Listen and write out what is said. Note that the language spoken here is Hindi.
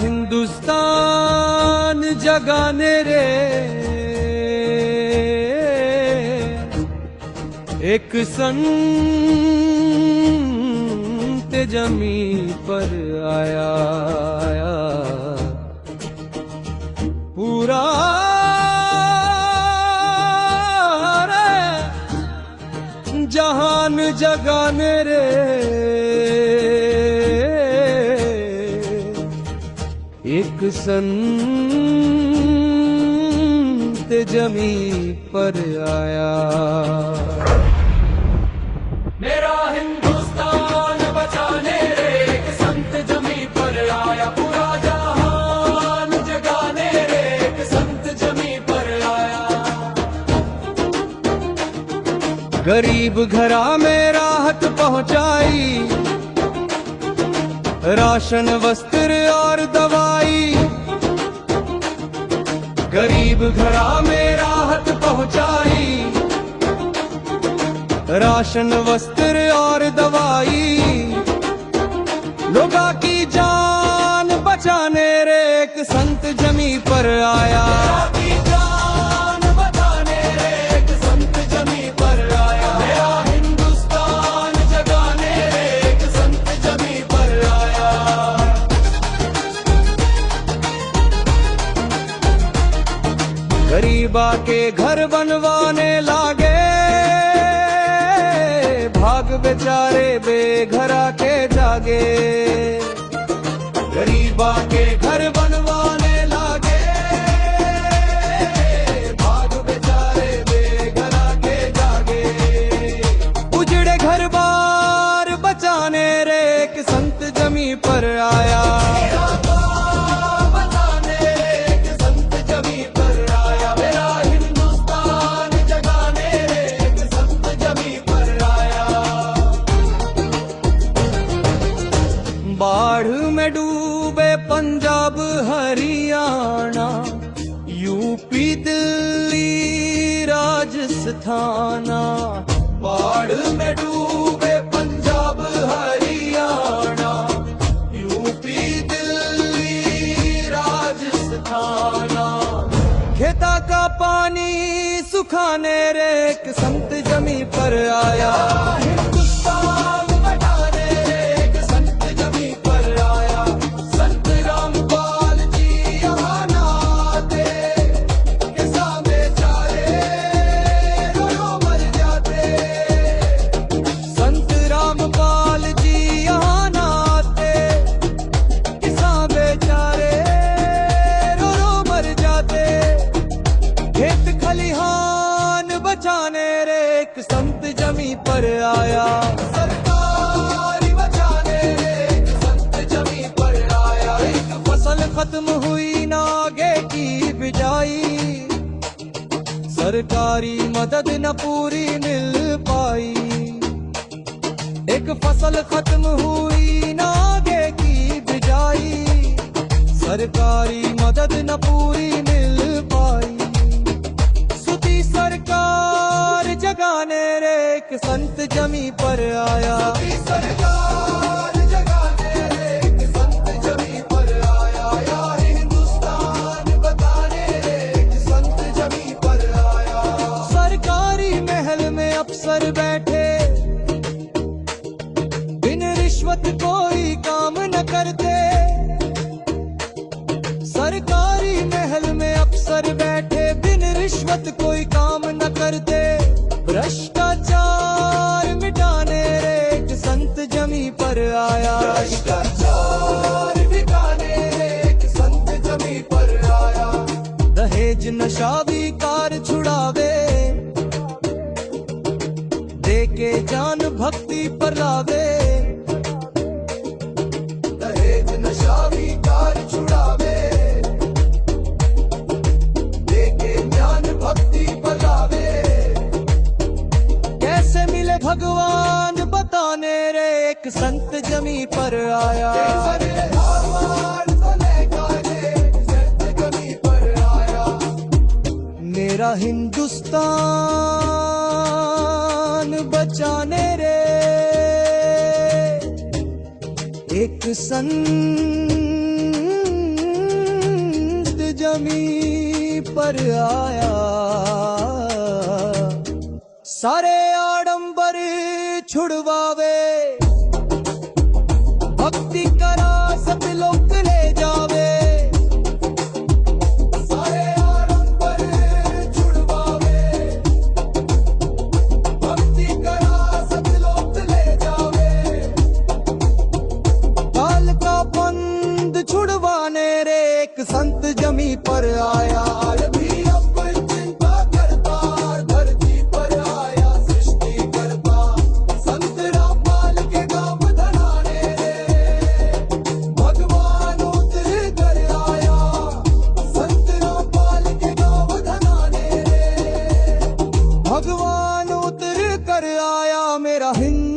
हिंदुस्तान जगाने रे एक संत जमी पर आया पूरा जहान जगाने रे एक संत जमी पर आया। मेरा हिंदुस्तान बचाने रे एक संत जमी पर आया पूरा जहान जगाने रे एक संत जमी पर आया। गरीब घरा में राहत पहुंचाई राशन वस्त्र और दवाई। गरीब घरा में राहत पहुंचाई राशन वस्त्र और दवाई। लोगों की जान बचाने रे एक संत जमी पर आया। गरीबा के घर बनवाने लागे भाग बेचारे बेघरा के जागे। गरीबा के घर बनवाने लागे भाग बेचारे बेघरा के जागे। उजड़े घर बार बचाने रे एक संत जमी पर आया। बाढ़ में डूबे पंजाब हरियाणा यूपी दिल्ली राजस्थान। बाढ़ में डूबे पंजाब हरियाणा यूपी दिल्ली राजस्थान। खेता का पानी सुखाने रे एक संत जमी पर आया। बचाने रे एक संत जमी पर आया। सरकार बचाने रे एक संत जमी पर आया। एक फसल खत्म हुई नागे की बिजाई सरकारी मदद न पूरी मिल पाई। एक फसल खत्म हुई नागे की बिजाई सरकारी मदद न पूरी मिल पाई। सरकार जगाने रे एक संत जमी पर आया। सरकार जगाने रे एक संत जमी पर आया। या हिंदुस्तान बताने रे एक संत जमी पर आया। सरकारी महल में अफसर बैठे बिन रिश्वत कोई काम न करते। सरकारी महल में अफसर बैठे बिन रिश्वत कोई काम न करते। भ्रष्टाचार मिटाने रे एक संत जमी पर आया। भ्रष्टाचार मिटाने रे एक संत जमी पर आया। दहेज नशा विकार छुड़ावे देके जान भक्ति पर लावे। दहेज नशा विकार छुड़ावे भगवान बताने रे एक संत जमी पर आया। मेरा हिंदुस्तान बचाने रे एक संत जमी पर आया। सारे आडंबर छुड़वावे, भक्ति करा सब लोग ले जावे। सारे आडंबर छुड़वावे, भक्ति करा सब लोग ले जावे। काल का बंद छुड़वाने रे एक संत जमी पर आया। भी अब चिंता करता धरती पर आया सृष्टि करता। संत रामपाल के गांव धनाने रे भगवान उतर कर आया। संत रामपाल के गांव धनाने रे भगवान उतर कर आया। मेरा हिंद